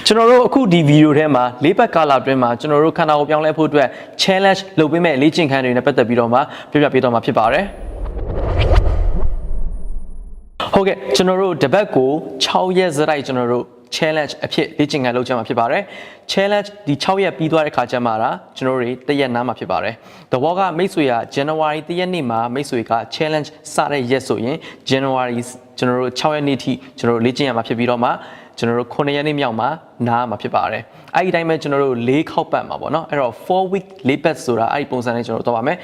ကျွန်တော်တို့အခုဒီဗီဒီယိုထဲမှာ၄ဘက်ကာလာအတွင်းမှာကျွန်တော်တို့ခန္ဓာကိုယ်ပြောင်းလဲဖို့အတွက် challenge လုပ်ပေးမဲ့လေ့ကျင့်ခန်းတွေနဲ့ပတ်သက်ပြီးတော့မှပြောပြပေးတော့မှာဖြစ်ပါတယ်ဟုတ်ကဲ့ကျွန်တော်တို့တပတ်ကို6ရက်စရိုက်ကျွန်တော်တို့ challenge အဖြစ်လေ့ကျင့်ခန်းလုပ်ကြမှာဖြစ်ပါတယ် challenge ဒီ6ရက်ပြီးသွားတဲ့ခါကျမှကျွန်တော်တို့တရက်နားမှာဖြစ်ပါတယ်တဘောကမိတ်ဆွေက January 1ရက်နေ့မှာမိတ်ဆွေက challenge စတဲ့ရက်ဆိုရင် January ကျွန်တော်တို့6ရက်နေ့ထိကျွန်တော်တို့လေ့ကျင့်ရမှာဖြစ်ပြီးတော့မှကျွန်တော်တို့9ရက်နေ့မြောက်မှာနားမှာဖြစ်ပါတယ်အဲ့ဒီတိုင်းပဲကျွန်တော်တို့၄ခေါက်ပတ်မှာပေါ့နော်အဲ့တော့4 week ၄ပတ်ဆိုတာအဲ့ဒီပုံစံနဲ့ကျွန်တော်တို့တော့ပါမယ်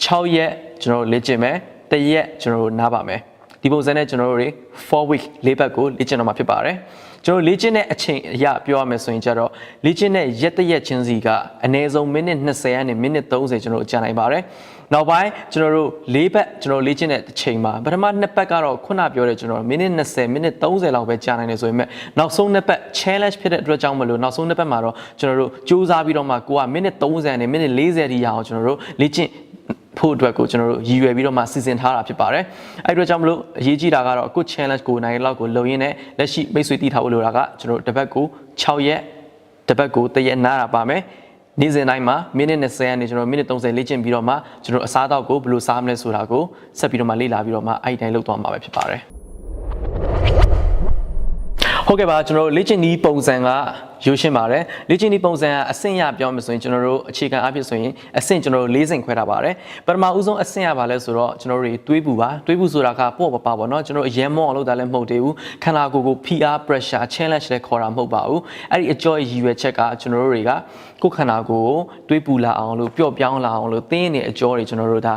6ရက်ကျွန်တော်တို့လေ့ကျင့်မယ်1ရက်ကျွန်တော်တို့နားပါမယ်ဒီပုံစံနဲ့ကျွန်တော်တို့4 week ၄ပတ်ကိုလေ့ကျင့်တော့မှာဖြစ်ပါတယ်ကျွန်တော်လေ့ကျင့်တဲ့အချိန်အရပြောရမယ်ဆိုရင်ကျတော့လေ့ကျင့်တဲ့ရက်တစ်ရက်ချင်းစီကအနည်းဆုံးမိနစ်20ကနေမိနစ်30ကျွန်တော်တို့ကြာနိုင်ပါတယ်နောက်ပိုင်းကျွန်တော်တို့၄ဘက်ကျွန်တော်လေ့ကျင့်တဲ့အချိန်မှာပထမ2ပတ်ကတော့ခုနပြောတဲ့ကျွန်တော်မိနစ်20မိနစ်30လောက်ပဲကြာနိုင်တယ်ဆိုပေမဲ့နောက်ဆုံး2ပတ် challenge ဖြစ်တဲ့အတွက်ကြောင့်မလို့နောက်ဆုံး2ပတ်မှာတော့ကျွန်တော်တို့စူးစမ်းပြီးတော့မှကိုကမိနစ်30နဲ့မိနစ်40ထိရအောင်ကျွန်တော်တို့လေ့ကျင့်ဖို့အတွက်ကိုကျွန်တော်တို့ရည်ရွယ်ပြီးတော့မှစီစဉ်ထားတာဖြစ်ပါတယ်အဲ့အတွက်ကြောင့်မလို့အရေးကြီးတာကတော့အခု challenge ကိုနိုင်လောက်ကိုလုံရင်းနဲ့လက်ရှိမိတ်ဆွေတည်ထားဖို့လိုတာကကျွန်တော်တို့တစ်ပတ်ကို6ရက်တစ်ပတ်ကို1ရက်နားတာပါမယ်နေ့စဉ်တိုင်းမှာမိနစ်20ကနေကျွန်တော်မိနစ်30လေ့ကျင့်ပြီးတော့မှကျွန်တော်အစားအသောက်ကိုဘယ်လိုစားမလဲဆိုတာကိုဆက်ပြီးတော့မှလေ့လာပြီးတော့မှအဲ့ဒီတိုင်းလုပ်သွားမှာပဲဖြစ်ပါတယ်ဟုတ်ကဲ့ပါကျွန်တော်တို့လေ့ကျင့်နည်းပုံစံကရိုးရှင်းပါတယ်လေ့ကျင့်နည်းပုံစံကအဆင့်ရပြောမယ်ဆိုရင်ကျွန်တော်တို့အခြေခံအဖြစ်ဆိုရင်အဆင့်ကျွန်တော်တို့၄ဆင့်ခွဲထားပါတယ်ပထမဦးဆုံးအဆင့်ရပါလဲဆိုတော့ကျွန်တော်တို့တွေးပူပါတွေးပူဆိုတာကပေါ့ပါပေါ့နော်ကျွန်တော်တို့အရင်မော့အောင်လုပ်တာလည်းမဟုတ်သေးဘူးခန္ဓာကိုယ်ကို PR pressure challenge လည်းခေါ်တာမဟုတ်ပါဘူးအဲ့ဒီအကျော်ရည်ရွယ်ချက်ကကျွန်တော်တို့တွေကကိုယ်ခန္ဓာကိုယ်ကိုတွေးပူလာအောင်လို့ပျော့ပြောင်းလာအောင်လို့တင်းနေအကျော်တွေကျွန်တော်တို့ဒါ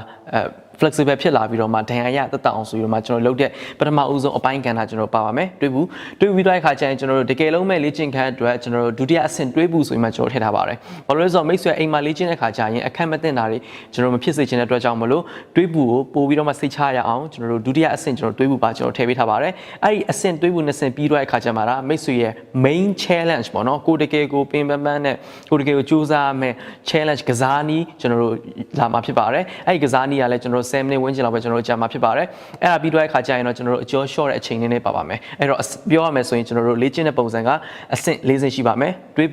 flexible ဖြစ်လာပြီးတော့မှဒဏ်ရာရတက်တက်အောင်ဆိုပြီးတော့မှကျွန်တော်လုပ်တဲ့ပထမဦးဆုံးအပိုင်းကဏ္ဍကျွန်တော်ပါပါမယ်တွေးဘူးပြီးတော့အခါကျရင်ကျွန်တော်တို့တကယ်လုံးမဲ့လေ့ကျင့်ခန်းအတွက်ကျွန်တော်တို့ဒုတိယအဆင့်တွေးဘူးဆိုပြီးမှကျွန်တော်ထည့်ထားပါတယ်ဘာလို့လဲဆိုတော့မိတ်ဆွေအိမ်မှာလေ့ကျင့်တဲ့အခါကျရင်အခက်မတင်တာတွေကျွန်တော်မဖြစ်စေချင်တဲ့အတွက်ကြောင့်မလို့တွေးဘူးကိုပို့ပြီးတော့မှစိတ်ချရအောင်ကျွန်တော်တို့ဒုတိယအဆင့်ကျွန်တော်တွေးဘူးပါကျွန်တော်ထည့်ပေးထားပါတယ်အဲ့ဒီအဆင့်တွေးဘူးနှစ်ဆင့်ပြီးတော့အခါကျမှမိတ်ဆွေရဲ့ main challenge ပေါ့နော်ကိုတကယ်ကိုပင်ပန်းပန်းနဲ့ကိုတကယ်ကိုစူးစမ်းမယ် challenge ကစားနည်းကျွန်တော်တို့လာမှာဖြစ်ပါတယ်အဲ့ဒီကစားနည်းကလည်းကျွန်တော်တို့10မိနစ်ဝန်းကျင်လောက်ပဲကျွန်တော်တို့ကြာမှာဖြစ်ပါတယ်အဲ့ဒါပြီးတော့အခါကျရင်တော့ကျွန်တော်တို့အကျော် short တဲ့အချိန်လေးနဲ့ပါပါမယ်အဲ့တော့ပြောရမယ်ဆိုရင်ကျွန်တော်တို့လေ့ကျင့်တဲ့ပုံစံကအဆင့်၄ဆင့်ရှိပါမယ်တွေ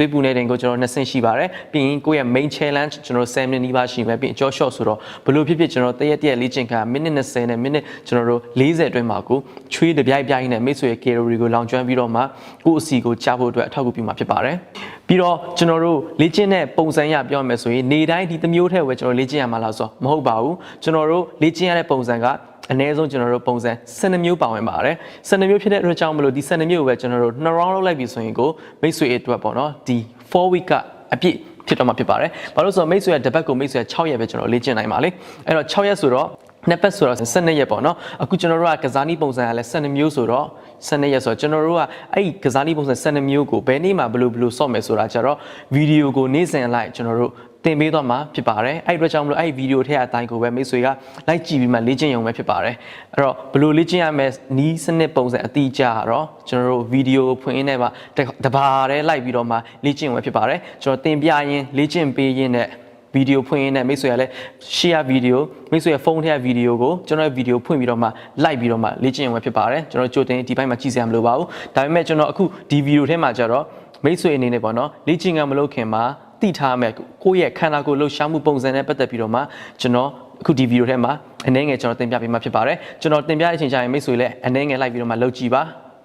းပူနေတဲ့တင်ကိုကျွန်တော်2ဆင့်ရှိပါတယ်ပြီးရင်ကိုယ့်ရဲ့ main challenge ကျွန်တော်10မိနစ်နီးပါးရှိမယ်ပြီးအကျော် short ဆိုတော့ဘလို့ဖြစ်ဖြစ်ကျွန်တော်တရက်လေ့ကျင့်ခန်းမိနစ်20နဲ့မိနစ်ကျွန်တော်တို့40အတွင်းမှာကိုချွေးတပြိုင်နဲ့မိတ်ဆွေရဲ့ calorie ကိုလောင်ကျွမ်းပြီးတော့မှကိုယ့်အစီကိုချဖို့အတွက်အထောက်အကူပြုမှာဖြစ်ပါတယ်ပြီးတော့ကျွန်တော်တို့လေ့ကျင့်တဲ့ပုံစံရပြောမယ်ဆိုရင်နေတိုင်းဒီတစ်မျိုးထဲပဲကျွန်တော်လေ့ကျင့်ရမှာလားဆိုတော့မဟုတ်ပါဘူးကျွန်တော်တို့လေ့ကျင့်ရတဲ့ပုံစံကအနည်းဆုံးကျွန်တော်တို့ပုံစံ12မျိုးပါဝင်ပါတယ်12မျိုးဖြစ်တဲ့အတွက်ကြောင့်မလို့ဒီ12မျိုးကိုပဲကျွန်တော်တို့2 round လုပ်လိုက်ပြီဆိုရင်ကိုမိတ်ဆွေအတွက်ပေါ့နော်ဒီ4 week ကအပြည့်ဖြစ်တော့မှာဖြစ်ပါတယ်ဘာလို့ဆိုတော့မိတ်ဆွေရဲ့တပတ်ကိုမိတ်ဆွေ6ရက်ပဲကျွန်တော်လေ့ကျင့်နိုင်ပါလေအဲ့တော့6ရက်ဆိုတော့နှစ်ပတ်ဆိုတော့12ရက်ပေါ့နော်အခုကျွန်တော်တို့ကကစားနည်းပုံစံကလည်း12မျိုးဆိုတော့12ရက်ဆိုတော့ကျွန်တော်တို့ကအဲ့ဒီကစားနည်းပုံစံ12မျိုးကိုဘယ်နေ့မှဘယ်လိုဆော့မယ်ဆိုတာကြတော့ဗီဒီယိုကိုနေ့စဉ်လိုက်ကျွန်တော်တို့တင်ပေးတော့မှာဖြစ်ပါတယ်အဲ့ဒီအတွက်ကြောင့်မလို့အဲ့ဒီဗီဒီယိုထဲအတိုင်းကိုပဲမိတ်ဆွေကလိုက်ကြည့်ပြီးမှလေ့ကျင့်ရုံပဲဖြစ်ပါတယ်အဲ့တော့ဘယ်လိုလေ့ကျင့်ရမလဲနီးစနစ်ပုံစံအတိအကျတော့ကျွန်တော်တို့ဗီဒီယိုဖွင့်နေမှာတဘာထဲလိုက်ပြီးတော့မှလေ့ကျင့်ရုံပဲဖြစ်ပါတယ်ကျွန်တော်တင်ပြရင်းလေ့ကျင့်ပေးရင်းနဲ့ဗီဒီယိုဖွင့်ရင်းနဲ့မိတ်ဆွေကလည်း share ဗီဒီယိုမိတ်ဆွေရဲ့ဖုန်းထဲကဗီဒီယိုကိုကျွန်တော်ရဲ့ဗီဒီယိုဖွင့်ပြီးတော့မှလိုက်ပြီးတော့မှလေ့ကျင့်ရုံပဲဖြစ်ပါတယ်ကျွန်တော်ကြိုတင်ဒီဘက်မှာကြည့်စရာမလိုပါဘူးဒါပေမဲ့ကျွန်တော်အခုဒီဗီဒီယိုထဲမှာကျတော့မိတ်ဆွေအနေနဲ့ပေါ့နော်လေ့ကျင့်ခန်းမလုပ်ခင်မှာသိထားမယ်ကိုယ့်ရဲ့ခန္ဓာကိုယ်လှုပ်ရှားမှုပုံစံနဲ့ပတ်သက်ပြီးတော့မှကျွန်တော်အခုဒီဗီဒီယိုထဲမှာအနည်းငယ်ကျွန်တော်တင်ပြပေးမှာဖြစ်ပါတယ်ကျွန်တော်တင်ပြတဲ့အချိန်ကျရင်မိတ်ဆွေလည်းအနည်းငယ်လိုက်ပြီးတော့မှလုပ်ကြည့်ပ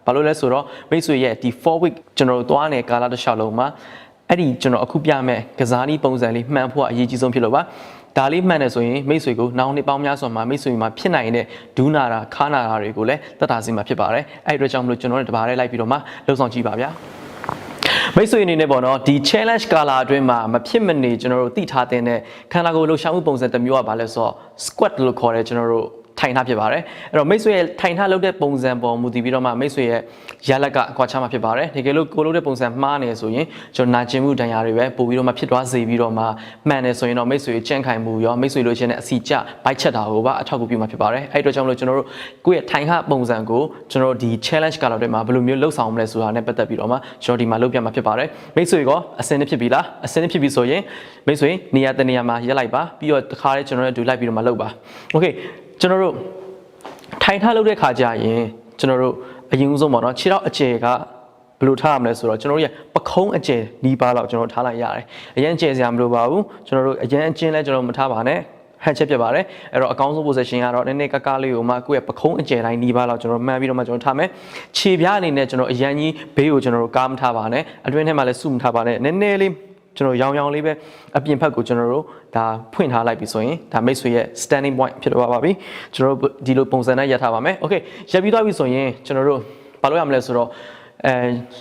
ါဘာလို့လဲဆိုတော့မိတ်ဆွေရဲ့ဒီ4 week ကျွန်တော်တို့သွားနေကာလတစ်လျှောက်လုံးမှာအဲ့ဒီကျွန်တော်အခုပြမယ်ကစားနည်းပုံစံလေးမှန်ဖို့အရေးကြီးဆုံးဖြစ်လို့ပါဒါလေးမှန်တယ်ဆိုရင်မိတ်ဆွေကိုနောက်နှစ်ပေါင်းများစွာမှာမိတ်ဆွေမှာဖြစ်နိုင်တဲ့ဒူးနာတာခါနာတာတွေကိုလည်းသက်သာစေမှာဖြစ်ပါတယ်အဲ့ဒီအတွက်ကြောင့်မလို့ကျွန်တော်တို့တပါးလေးလိုက်ပြီးတော့မှလှုပ်ဆောင်ကြည့်ပါဗျာမိတ်ဆွေအနေနဲ့ပေါ့နော်ဒီ challenge ကာလာအတွင်းမှာမဖြစ်မနေကျွန်တော်တို့သိထားတဲ့ခန္ဓာကိုယ်လှုပ်ရှားမှုပုံစံတစ်မျိုးကဘာလဲဆိုတော့ squat လို့ခေါ်တယ်ကျွန်တော်တို့ထိုင်ထားဖြစ်ပါတယ်အဲ့တော့မိတ်ဆွေရဲ့ထိုင်ထားလုပ်တဲ့ပုံစံပေါ်မူတည်ပြီးတော့မှမိတ်ဆွေရဲ့ရလက်ကအကွာခြားမှာဖြစ်ပါတယ်တကယ်လို့ကိုလုပ်တဲ့ပုံစံမှားနေဆိုရင်ကျွန်တော်နာကျင်မှုဒဏ်ရာတွေပဲပို့ပြီးတော့မှဖြစ်သွားစေပြီးတော့မှမှန်တယ်ဆိုရင်တော့မိတ်ဆွေကြန့်ခိုင်မှုရောမိတ်ဆွေလိုချင်တဲ့အစီကျဘိုက်ချက်တာကိုပါအထောက်အကူပြုမှာဖြစ်ပါတယ်အဲ့အတွက်ကြောင့်မလို့ကျွန်တော်တို့ကိုယ့်ရဲ့ထိုင်ခပုံစံကိုကျွန်တော်တို့ဒီ challenge ကာလာတွေမှာဘယ်လိုမျိုးလှုပ်ဆောင်မလဲဆိုတာနဲ့ပတ်သက်ပြီးတော့မှကျွန်တော်ဒီမှာလုပ်ပြမှာဖြစ်ပါတယ်မိတ်ဆွေကအစင်းနဲ့ဖြစ်ပြီလားအစင်းနဲ့ဖြစ်ပြီဆိုရင်မိတ်ဆွေနေရာတနေရာမှာရက်လိုက်ပါပြီးတော့တခါလေးကျွန်တော်တို့လိုက်ပြီးတော့မှလုပ်ပါโอเคကျွန်တော်တို့ထိုင်ထားလုပ်တဲ့ခါကျရင်ကျွန်တော်တို့အရင်ဦးဆုံးပေါ့နော်ခြေထောက်အခြေက ဘယ်လိုထားရမလဲဆိုတော့ကျွန်တော်တို့ရဲ့ပခုံးအကျယ်နီးပါးလောက်ကျွန်တော်ထားလိုက်ရတယ်အရင်ကျယ်စရာမလိုပါဘူးကျွန်တော်တို့အရင်အကျဉ်းလဲကျွန်တော်မထားပါနဲ့ဟန်ချက်ဖြစ်ပါတယ်အဲ့တော့အကောင်းဆုံး position ကတော့နည်းနည်းကကလေးကိုမှကိုယ့်ရဲ့ပခုံးအကျယ်တိုင်းနီးပါးလောက်ကျွန်တော်မှန်းပြီးတော့မှကျွန်တော်ထားမယ်ခြေပြားအနေနဲ့ကျွန်တော်အရင်ကြီးဘေးကိုကျွန်တော်တို့ကားမထားပါနဲ့အတွင်းထဲမှာလည်းစုမထားပါနဲ့နည်းနည်းလေးကျွန်တော်ရောင်ရောင်လေးပဲအပြင်ဘက်ကိုကျွန်တော်တို့ဒါဖွင့်ထားလိုက်ပြီဆိုရင်ဒါမိတ်ဆွေရဲ့ standing point ဖြစ်တော့ပါပြီကျွန်တော်တို့ဒီလိုပုံစံနဲ့ရပ်ထားပါမယ် okay ရပ်ပြီးသွားပြီဆိုရင်ကျွန်တော်တို့ဘာလုပ်ရမလဲဆိုတော့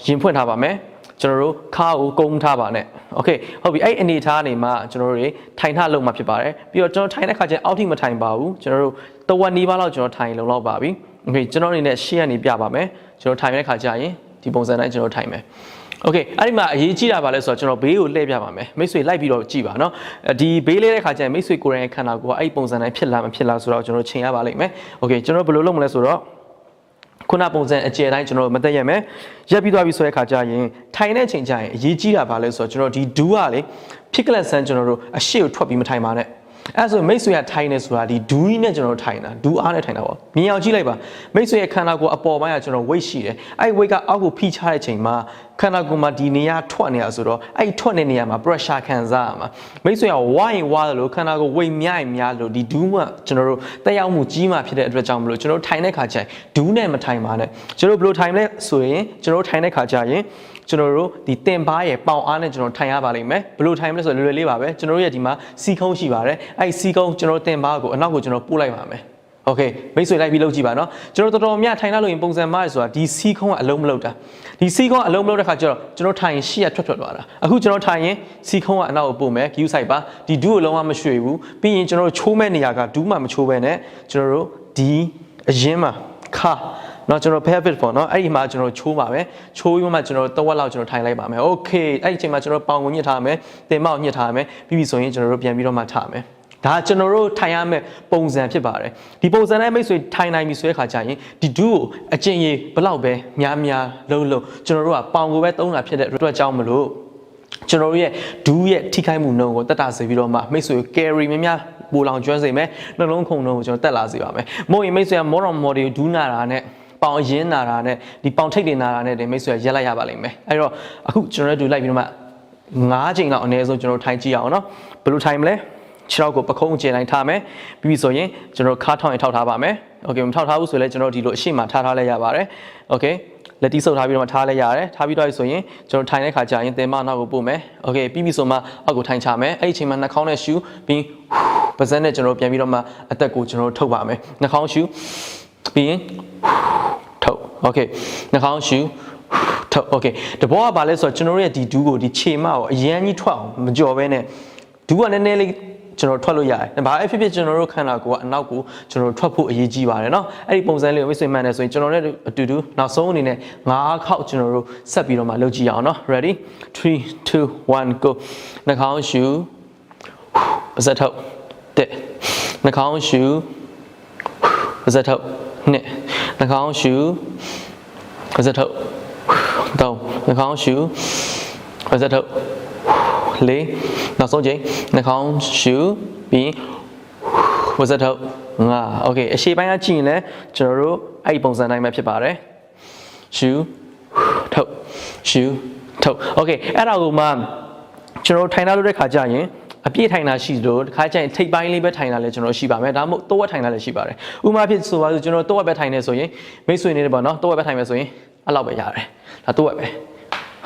ရင်ဖွင့်ထားပါမယ်ကျွန်တော်တို့ခါကိုကုန်းထားပါနဲ့ okay ဟုတ်ပြီအဲ့အနေထားနေမှာကျွန်တော်တို့ထိုင်ထားလုံးမှာဖြစ်ပါတယ်ပြီးတော့ကျွန်တော်ထိုင်တဲ့ခါကျအောက်ထိမထိုင်ပါဘူးကျွန်တော်တို့တဝက်နီးပါးလောက်ကျွန်တော်ထိုင်လုံလောက်ပါပြီ okay ကျွန်တော်အနေနဲ့ရှေ့ကနေပြပါမယ်ကျွန်တော်ထိုင်တဲ့ခါကျရင်ဒီပုံစံနဲ့ကျွန်တော်ထိုင်မယ်okay အဲ့ဒီမှာအရေးကြီးတာပါလဲဆိုတော့ကျွန်တော်ဘေးကိုလှည့်ပြပါမယ်မိတ်ဆွေလိုက်ပြီးတော့ကြည့်ပါနော်ဒီဘေးလေးတဲ့ခါကျရင်မိတ်ဆွေကိုယ်တိုင်ခန္ဓာကိုယ်ကအဲ့ဒီပုံစံတိုင်းဖြစ်လာမဖြစ်လာဆိုတော့ကျွန်တော်ချိန်ရပါလိမ့်မယ် okay ကျွန်တော်ဘယ်လိုလုပ်မလဲဆိုတော့ခုနပုံစံအကျယ်တိုင်းကျွန်တော်မသက်ရမယ်ရက်ပြီးသွားပြီဆိုတဲ့ခါကျရင်ထိုင်တဲ့ချိန်ကျရင်အရေးကြီးတာပါလဲဆိုတော့ကျွန်တော်ဒီဒူးကလေဖြစ်ကလတ်ဆန်းကျွန်တော်တို့အရှိကိုထွက်ပြီးမထိုင်ပါနဲ့အဲ့ဆိုမိတ်ဆွေကထိုင်နေဆိုတာဒီဒူးကြီးနဲ့ကျွန်တော်ထိုင်တာဒူးအားနဲ့ထိုင်တာပေါ့မြင်အောင်ကြည့်လိုက်ပါမိတ်ဆွေရဲ့ခန္ဓာကိုယ်အပေါ်ပိုင်းကကျွန်တော် weight ရှိတယ်အဲ့ weight ကအောက်ကိုဖိချတဲ့ချိန်မှာခန္ဓာကိုယ်မှာဒီနေရာထွက်နေတာဆိုတော့အဲ့ထွက်တဲ့နေရာမှာ pressure ခံစားရမှာမိတ်ဆွေကဝိုင်းဝါလို့ခန္ဓာကိုယ် weight များရင်များလို့ဒီဒူးမှကျွန်တော်တို့တက်ရောက်မှုကြီးမှဖြစ်တဲ့အတွက်ကြောင့်မလို့ကျွန်တော်ထိုင်တဲ့ခါကျရင်ဒူးနဲ့မထိုင်ပါနဲ့ကျွန်တော်ဘယ်လိုထိုင်လဲဆိုရင်ကျွန်တော်ထိုင်တဲ့ခါကျရင်ကျွန်တော်တို့ဒီတင်ပါးရဲ့ပေါင်အားနဲ့ကျွန်တော်ထိုင်ရပါလိမ့်မယ်ဘယ်လိုထိုင်မလဲဆိုတော့လွယ်လွယ်လေးပါပဲကျွန်တော်တို့ရဲ့ဒီမှာစီကုန်းရှိပါတယ်အဲ့စီကုန်းကျွန်တော်တင်ပါးကိုအနောက်ကိုကျွန်တော်ပို့လိုက်ပါမယ်โอเคမိတ်ဆွေလိုက်ပြီးလုပ်ကြည့်ပါနော်ကျွန်တော်တော်တော်များထိုင်လာလို့ရင်ပုံစံမားရဆိုတာဒီစီကုန်းကအလုံးမလုပ်တာဒီစီကုန်းအလုံးမလုပ်တဲ့ခါကျတော့ကျွန်တော်ထိုင်ရင်ရှေ့ရထွက်သွားတာအခုကျွန်တော်ထိုင်ရင်စီကုန်းကအနောက်ကိုပို့မယ် queue side ပါဒီဒူးကိုလုံးဝမရွှေ့ဘူးပြီးရင်ကျွန်တော်တို့ချိုးမဲ့နေရာကဒူးမှမချိုးဘဲနဲ့ကျွန်တော်တို့ဒီအရင်မှာခါနော်ကျွန်တော် pivot ပေါ့နော်အဲ့ဒီမှာကျွန်တော်ချိုးပါမယ်ချိုးပြီးမှကျွန်တော်တဝက်လောက်ကျွန်တော်ထိုင်လိုက်ပါမယ် okay အဲ့ဒီအချိန်မှာကျွန်တော်ပေါင်ကိုညှစ်ထားမယ်တင်မောက်ညှစ်ထားမယ်ပြီးပြီဆိုရင်ကျွန်တော်တို့ပြန်ပြီးတော့မှထားမယ်ဒါကျွန်တော်တို့ထိုင်ရမယ့်ပုံစံဖြစ်ပါတယ်ဒီပုံစံနဲ့မိတ်ဆွေထိုင်နိုင်ပြီဆိုတဲ့ခါကျရင်ဒီဒူးကိုအကျင့်ရဘလောက်ပဲများလုံးကျွန်တော်တို့ကပေါင်ကိုပဲသုံးတာဖြစ်တဲ့အတွက်ကြောင့်မလို့ကျွန်တော်တို့ရဲ့ဒူးရဲ့ထိခိုက်မှုနှုန်းကိုတက်တာစေပြီးတော့မှမိတ်ဆွေ carry များပူလောင်ကျွမ်းစေမယ်နှလုံးခုန်နှုန်းကိုကျွန်တော်တက်လာစေပါမယ်မို့ရင်မိတ်ဆွေက model ဒူးနာတာနဲ့ပေါင်ရင်းနာတာနဲ့ဒီပေါင်ထိတ်တွေနာတာနဲ့မိတ်ဆွေရက်လိုက်ရပါလိမ့်မယ်အဲ့တော့အခုကျွန်တော်တို့လိုက်ပြီးတော့မှ9ချိန်လောက်အနည်းဆုံးကျွန်တော်ထိုင်ကြည့်အောင်နော်ဘယ်လိုထိုင်မလဲခြေထောက်ကိုပခုံးကျင်တိုင်းထားမယ်ပြီးပြီဆိုရင်ကျွန်တော်ခါထောင်ရင်ထောက်ထားပါမယ်โอเคမထောက်ထားဘူးဆိုလည်းကျွန်တော်ဒီလိုအရှိမထားလဲရပါတယ်โอเคလက်တီးဆုပ်ထားပြီးတော့ထားလဲရတယ်ထားပြီးတော့ဆိုရင်ကျွန်တော်ထိုင်တဲ့ခါကျရင်သင်မနောက်ကိုပို့မယ်โอเคပြီးပြီဆိုမှအောက်ကိုထိုင်ချမယ်အဲ့ဒီအချိန်မှာနှာခေါင်းနဲ့ရှူပြီးပါးစပ်နဲ့ကျွန်တော်ပြန်ပြီးတော့မှအသက်ကိုကျွန်တော်ထုတ်ပါမယ်နှာခေါင်းရှူပြီးရင်ထုတ်โอเคနှာခေါင်းရှူထုတ်โอเคတဘောကဘာလဲဆိုတော့ကျွန်တော်ရဲ့ဒီဒူးကိုဒီခြေမကိုအရန်ကြီးထွက်အောင်မကြော်ဘဲနဲ့ဒူးကနည်းနည်းလေးကျွန်တော်ထွက်လို့ရတယ်။ဘာအဖြစ်ဖြစ်ကျွန်တော်တို့ခန္ဓာကိုယ်ကအနောက်ကိုကျွန်တော်ထွက်ဖို့အရေးကြီးပါတယ်နော်။အဲ့ဒီပုံစံလေးကိုမိတ်ဆွေမှန်တယ်ဆိုရင်ကျွန်တော်လည်းအတူတူနောက်ဆုံးအနေနဲ့9ခေါက်ကျွန်တော်တို့ဆက်ပြီးတော့မှလုပ်ကြည့်အောင်နော်။ Ready 3 2 1 go နှာခေါင်းရှူပါးစပ်ထုတ်1နှာခေါင်းရှူပါးစပ်ထုတ်2နှာခေါင်းရှူပါးစပ်ထုတ်3နှာခေါင်းရှူပါးစပ်ထုတ်4နောက်ဆုံးချိန်နှာခေါင်းရှူပြီးဝစထုတ်5 okay အရှိပိုင်းကကြည့်ရင်လည်းကျွန်တော်တို့အဲ့ဒီပုံစံတိုင်းပဲဖြစ်ပါတယ်ရှူထုတ်ရှူထုတ် okay အဲ့ဒါကိုမှကျွန်တော်ထိုင်လာလို့တဲ့ခါကျရင်အပြည့်ထိုင်တာရှိလို့တစ်ခါကျရင်ထိပ်ပိုင်းလေးပဲထိုင်တာလည်းကျွန်တော်ရှိပါမယ်ဒါမှမဟုတ်တော့ဝက်ထိုင်တာလည်းရှိပါတယ်ဥပမာဖြစ်ဆိုပါစို့ကျွန်တော်တော့ဝက်ပဲထိုင်နေဆိုရင်မိတ်ဆွေနေတယ်ပေါ့နော်တော့ဝက်ပဲထိုင်မယ်ဆိုရင်အဲ့လောက်ပဲရတယ်ဒါတော့ဝက်ပဲ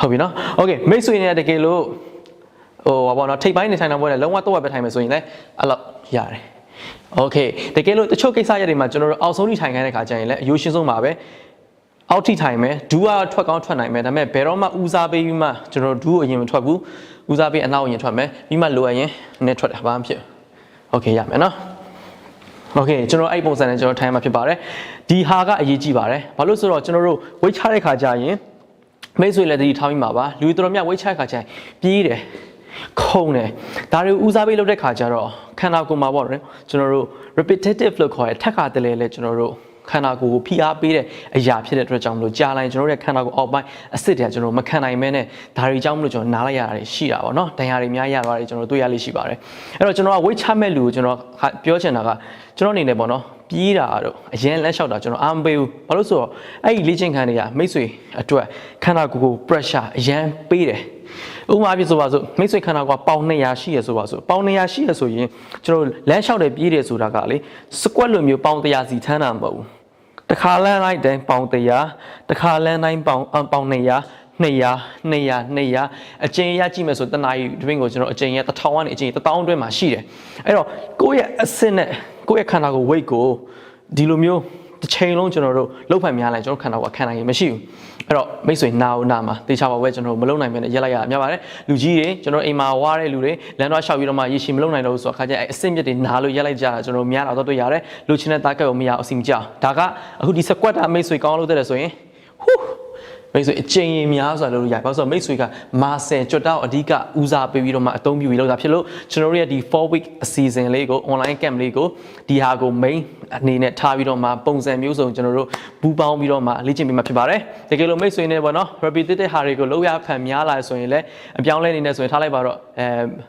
ဟုတ်ပြီနော် okay မိတ်ဆွေနေတကယ်လို့ဟိုဘာပေါ့နော်ထိပ်ပိုင်းနေထိုင်တာပေါ့လေလုံးဝတော့ပဲထိုင်မယ်ဆိုရင်လည်းအဲ့လောက်ရတယ်โอเคတကယ်လို့တချို့ကိစ္စရက်တွေမှာကျွန်တော်တို့အောက်ဆုံးထိထိုင်ခိုင်းတဲ့ခါကျရင်လည်းအယိုးရှင်းဆုံးပါပဲအောက်ထိထိုင်မယ်ဒူးကထွက်ကောင်းထွက်နိုင်မယ်ဒါပေမဲ့ဘယ်တော့မှဦးစားပေးပြီးမှကျွန်တော်ဒူးအရင်မထွက်ဘူးဦးစားပေးအနောက်အရင်ထွက်မယ်ပြီးမှလိုအပ်ရင်နဲ့ထွက်တာဘာမှဖြစ်โอเคရမယ်နော်โอเคကျွန်တော်အဲ့ပုံစံနဲ့ကျွန်တော်ထိုင်မှာဖြစ်ပါတယ်ဒီဟာကအရေးကြီးပါတယ်ဘာလို့ဆိုတော့ကျွန်တော်တို့ဝိတ်ချတဲ့ခါကျရင်မိတ်ဆွေလည်းတတိထားမိမှာပါလူတော်များဝိတ်ချတဲ့ခါကျရင်ပြေးတယ်ခုံတယ်ဒါတွေဦးစားပေးလုပ်တဲ့ခါကျတော့ခန္ဓာကိုယ်မှာပေါ့နော်ကျွန်တော်တို့ repetitive လို့ခေါ်တဲ့ထက်ခါတလဲလဲကျွန်တော်တို့ခန္ဓာကိုယ်ကိုဖိအားပေးတဲ့အရာဖြစ်တဲ့အတွက်ကြောင့်မလို့ကြာလိုက်ကျွန်တော်တို့ရဲ့ခန္ဓာကိုယ်အောက်ပိုင်းအစစ်တွေကကျွန်တော်မခံနိုင်မဲနဲ့ဒါတွေကြောင့်မလို့ကျွန်တော်နားလိုက်ရတာရှိတာပေါ့နော်ဒဏ်ရာတွေများရသွားတယ်ကျွန်တော်တွေ့ရလိမ့်ရှိပါတယ်အဲ့တော့ကျွန်တော်က weight ချမဲ့လူကိုကျွန်တော်ပြောချင်တာကကျွန်တော်အနေနဲ့ပေါ့နော် ပြေးတာတော့အရင်လက်လျှောက်တာကျွန်တော်အားမပေးဘူးဘာလို့ဆိုတော့အဲ့ဒီလေ့ကျင့်ခန်းတွေကမိတ်ဆွေအတွက်ခန္ဓာကိုယ်ကို pressure အရင်ပေးတယ်ဥပမာပြဆိုပါစို့မိတ်ဆွေခန္ဓာကိုယ်ပေါင်200ရှိရဆိုပါစို့ပေါင်200ရှိရဆိုရင်ကျွန်တော်လမ်းလျှောက်တယ်ပြေးတယ်ဆိုတာကလေစကွက်လိုမျိုးပေါင်100စီထမ်းတာမဟုတ်ဘူးတစ်ခါလမ်းလိုက်တိုင်းပေါင်100တစ်ခါလမ်းတိုင်းပေါင်200 200အကျဉ်းရကြည့်မယ်ဆိုတနားရီတွင်းကိုကျွန်တော်အကျဉ်းရ1000ကနေအကျဉ်း1000အတွင်းမှာရှိတယ်အဲ့တော့ကိုယ့်ရဲ့အဆင့်နဲ့ကိုယ့်ရဲ့ခန္ဓာကိုယ် weight ကိုဒီလိုမျိုးတစ်ချိန်လုံးကျွန်တော်တို့လှုပ်ဖက်များလိုက်ကျွန်တော်ခန္ဓာကိုယ်ခံနိုင်ရင်မရှိဘူးအဲ့တော့မိတ်ဆွေနာမှာတေချာပါပဲကျွန်တော်မလုံနိုင်မနဲ့ရက်လိုက်ရများပါတယ်လူကြီးတွေကျွန်တော်အိမ်မှာဝါတဲ့လူတွေလမ်းတော့ရှောက်ပြီးတော့မှရေရှည်မလုံနိုင်တော့ဆိုတော့အခါကျအဲ့အဆင့်မြစ်တွေနာလို့ရက်လိုက်ကြတာကျွန်တော်များတော့တွေ့ရတယ်လူချင်းတဲ့တားကက်ကိုမရအောင်အစီမကြောက်ဒါကအခုဒီစကွက်တာမိတ်ဆွေကောင်းလို့တဲ့ဆိုရင်ဟူးမိတ်ဆွေအကျဉ်းရင်များဆိုတာလို့ရပါဆိုတော့မိတ်ဆွေကမာဆယ်ကြွတော့အဓိကဦးစားပေးပြီးတော့မှအသုံးပြုပြီးလောက်တာဖြစ်လို့ကျွန်တော်တို့ရဲ့ဒီ4 week အစီအစဉ်လေးကို online camp လေးကိုဒီဟာကို main အနေနဲ့ထားပြီးတော့မှပုံစံမျိုးစုံကျွန်တော်တို့ဘူးပေါင်းပြီးတော့မှလေ့ကျင့်ပေးမှာဖြစ်ပါတယ်တကယ်လို့မိတ်ဆွေနဲ့ပေါ့နော် repetitive ဟာတွေကိုလောက်ရဖန်များလာဆိုရင်လည်းအပြောင်းလဲနေနေဆိုရင်ထားလိုက်ပါတော့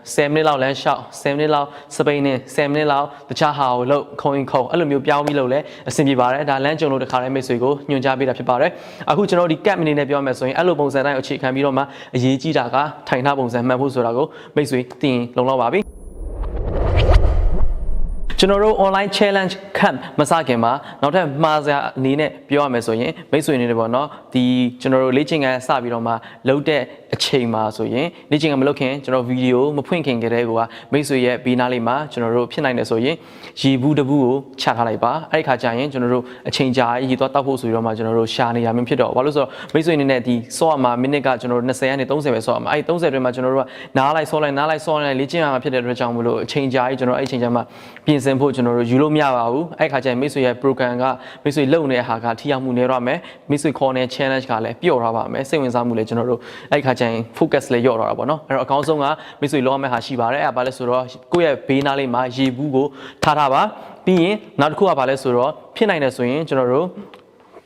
10 minute လောက်လမ်းလျှောက်10 minute လောက်စပိန်နဲ့10 minute လောက်တခြားဟာကိုလောက်ခုံအဲ့လိုမျိုးပြောင်းပြီးလို့လည်းအဆင်ပြေပါတယ်ဒါလမ်းကြုံလို့တခါတည်းမိတ်ဆွေကိုညွှန်ကြားပေးတာဖြစ်ပါတယ်အခုကျွန်တော်ဒီ camp အနေနဲ့ပြောမယ်ဆိုရင်အဲ့လိုပုံစံတိုင်းအခြေခံပြီးတော့မှအရေးကြီးတာကထိုင်ထားပုံစံမှတ်ဖို့ဆိုတာကိုမိတ်ဆွေသိရင်လုံလောက်ပါပြီကျွန်တော်တို့ online challenge camp မစခင်မှာနောက်ထပ်မှားစရာအနေနဲ့ပြောရမယ်ဆိုရင်မိတ်ဆွေနေတယ်ပေါ့နော်ဒီကျွန်တော်တို့လေ့ကျင့်ခန်းစပြီးတော့မှလုပ်တဲ့အချိန်မှာဆိုရင်လေ့ကျင့်ခန်းမလုပ်ခင်ကျွန်တော်ဗီဒီယိုမဖွင့်ခင်ကတည်းကမိတ်ဆွေရဲ့ဘေးနားလေးမှာကျွန်တော်တို့ဖြစ်နိုင်တယ်ဆိုရင်ရေဘူးတဘူးကိုချထားလိုက်ပါအဲ့ဒီခါကျရင်ကျွန်တော်တို့အချိန်ကြာရေသွားတောက်ဖို့ဆိုပြီးတော့မှကျွန်တော်တို့ရှာနေရမျိုးဖြစ်တော့ဘာလို့ဆိုတော့မိတ်ဆွေအနေနဲ့ဒီဆော့ရမှာမိနစ်ကကျွန်တော်တို့20ကနေ30ပဲဆော့ရမှာအဲ့ဒီ30အတွင်းမှာကျွန်တော်တို့ကနားလိုက်ဆော့လိုက်လေ့ကျင့်ရမှာဖြစ်တဲ့အတွက်ကြောင့်မလို့အချိန်ကြာကြီးကျွန်တော်အဲ့ဒီအချိန်ကြာမှာပြင်ဆင်ဖို့ကျွန်တော်တို့ယူလို့မရပါဘူးအဲ့ခါကျရင်မိတ်ဆွေရဲ့ program ကမိတ်ဆွေလုံနေတဲ့ဟာကထိရောက်မှုနေရမယ်မိတ်ဆွေခေါ်နေတဲ့ challenge ကလည်းပျော့သွားပါမယ်စိတ်ဝင်စားမှုလည်းကျွန်တော်တို့အဲ့ခါကျရင် focus လည်းလျော့သွားတာပေါ့နော်အဲ့တော့အကောင်းဆုံးကမိတ်ဆွေလောရမယ့်ဟာရှိပါတယ်အဲ့ဒါဘာလဲဆိုတော့ကိုယ့်ရဲ့ဘေးနားလေးမှာရေဘူးကိုထားပါပြီးရင်နောက်တစ်ခုကဘာလဲဆိုတော့ဖြစ်နိုင်တယ်ဆိုရင်ကျွန်တော်တို့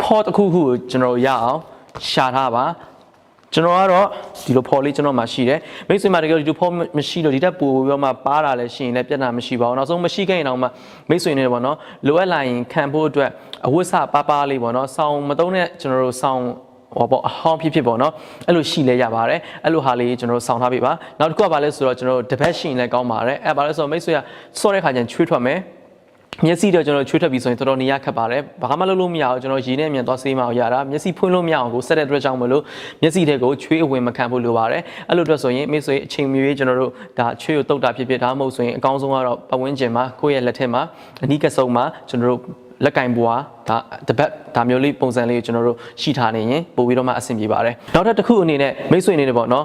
port တစ်ခုခုကိုကျွန်တော်တို့ရအောင်ရှာထားပါကျွန်တော်ကတော့ဒီလို port လေးကျွန်တော်မှရှိတယ်မိတ်ဆွေမှာတကယ်လို့ဒီ port မရှိလို့ဒီတက်ပို့ပြီးတော့မှပါတာလည်းရှိရင်လည်းပြဿနာမရှိပါဘူးနောက်ဆုံးမရှိခဲ့ရင်တော့မှမိတ်ဆွေနေတယ်ပေါ့နော်လိုအပ်လာရင်ခံဖို့အတွက်အဝတ်စပါလေးပေါ့နော်ဆောင်းမတုံးတဲ့ကျွန်တော်တို့ဆောင်းဟောပေါ့အဟောင်းဖြစ်ပေါ့နော်အဲ့လိုရှိလဲရပါတယ်အဲ့လိုဟာလေးကျွန်တော်တို့ဆောင်းထားပေးပါနောက်တစ်ခုကဘာလဲဆိုတော့ကျွန်တော်တို့တပတ်ရှိရင်လည်းကောင်းပါတယ်အဲ့ဘာလဲဆိုတော့မိတ်ဆွေကစောတဲ့ခါကျရင်ချွေးထွက်မယ်မျက်စိတော့ကျွန်တော်ချွေးထွက်ပြီးဆိုရင်တော်တော်နေရခက်ပါတယ်ဘာမှလုပ်လို့မရအောင်ကျွန်တော်ရေနဲ့အမြန်သွားဆေးမအောင်ရတာမျက်စိဖွင့်လို့မရအောင်ကိုဆက်တဲ့အတွက်ကြောင့်မလို့မျက်စိတွေကိုချွေးအဝင်မခံဖို့လိုပါတယ်အဲ့လိုအတွက်ဆိုရင်မိတ်ဆွေအချိန်မျိုးကျွန်တော်တို့ဒါချွေးကိုတုတ်တာဖြစ်ဒါမှမဟုတ်ဆိုရင်အကောင်းဆုံးကတော့ပတ်ဝန်းကျင်မှာကိုယ့်ရဲ့လက်ထက်မှာအနီးကဆုံးမှာကျွန်တော်တို့လက်ကင်ဘွားဒါတပတ်ဒါမျိုးလေးပုံစံလေးကိုကျွန်တော်တို့ရှိထားနေရင်ပို့ပြီးတော့မှအဆင်ပြေပါတယ်နောက်ထပ်တစ်ခုအနေနဲ့မိတ်ဆွေအနေနဲ့ပေါ့နော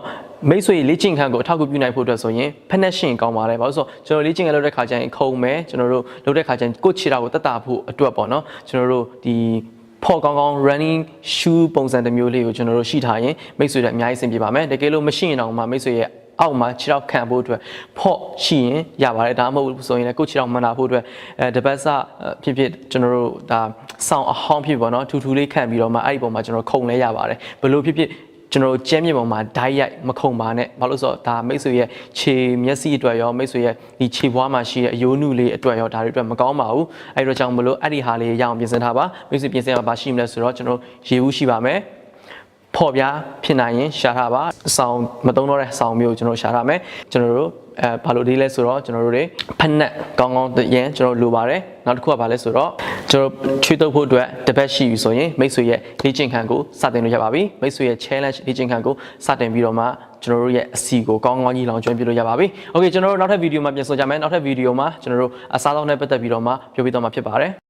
်မိတ်ဆွေလေ့ကျင့်ခန်းကိုအထောက်အကူပြုနိုင်ဖို့အတွက်ဆိုရင်ဖက်နက်ရှင်ကောင်းပါတယ်ဘာလို့ဆိုတော့ကျွန်တော်လေ့ကျင့်ခန်းလုပ်တဲ့ခါကျရင်ခုံမယ်ကျွန်တော်တို့လုပ်တဲ့ခါကျရင်ကိုယ့်ခြေထောက်ကိုတက်တာဖို့အတွက်ပေါ့နော်ကျွန်တော်တို့ဒီဖော်ကောင်း running shoe ပုံစံတစ်မျိုးလေးကိုကျွန်တော်တို့ရှိထားရင်မိတ်ဆွေတွေအများကြီးအဆင်ပြေပါမယ်တကယ်လို့မရှိရင်တော့မှမိတ်ဆွေရဲ့အောက်မှာခြေထောက်ခံဖို့အတွက်ဖော့ရှိရင်ရပါတယ်ဒါမှမဟုတ်ဆိုရင်လည်းကိုယ့်ခြေထောက်မှန်တာဖို့အတွက်တပတ်စဖြစ်ကျွန်တော်တို့ဒါဆောင်းအဟောင်းဖြစ်ပေါ့နော်ထူထူလေးခံပြီးတော့မှအဲ့ဒီပုံမှာကျွန်တော်ခုံလဲရပါတယ်ဘယ်လိုဖြစ်ကျွန်တော်ကျမ်းမြေပေါ်မှာဓာတ်ရိုက်မခုံပါနဲ့ဘာလို့ဆိုတော့ဒါမိတ်ဆွေရဲ့ခြေမျက်စိအတွက်ရောမိတ်ဆွေရဲ့ဒီခြေဘွားမှာရှိတဲ့အယိုးနုလေးအတွက်ရောဒါတွေအတွက်မကောင်းပါဘူးအဲ့တော့ကြောင့်မလို့အဲ့ဒီဟာလေးရအောင်ပြင်ဆင်ထားပါမိတ်ဆွေပြင်ဆင်မှာရှိမလဲဆိုတော့ကျွန်တော်ရေဦးရှိပါမယ်ဖော်ပြဖြစ်နိုင်ရင်ရှာထားပါဆောင်းမတုံးတော့တဲ့ဆောင်းမျိုးကျွန်တော်ရှာထားမယ်ကျွန်တော်တို့ဘာလို့ဒီလဲဆိုတော့ကျွန်တော်တို့တွေဖက်နက်ကောင်းရင်ကျွန်တော်လိုပါတယ်နောက်တစ်ခုကဘာလဲဆိုတော့ကျွန်တော်ချွေးတုပ်ဖို့အတွက်တပတ်ရှိပြီဆိုရင်မိတ်ဆွေရဲ့လေ့ကျင့်ခန်းကိုစတင်လို့ရပါပြီမိတ်ဆွေရဲ့ challenge လေ့ကျင့်ခန်းကိုစတင်ပြီးတော့မှကျွန်တော်တို့ရဲ့အစီကိုကောင်းကြီးလောင်ကျွမ်းပြလို့ရပါပြီโอเคကျွန်တော်တို့နောက်ထပ်ဗီဒီယိုမှာပြန်ဆုံကြမယ်နောက်ထပ်ဗီဒီယိုမှာကျွန်တော်တို့အစားအသောက်နဲ့ပတ်သက်ပြီးတော့မှပြောပြတော့မှာဖြစ်ပါတယ်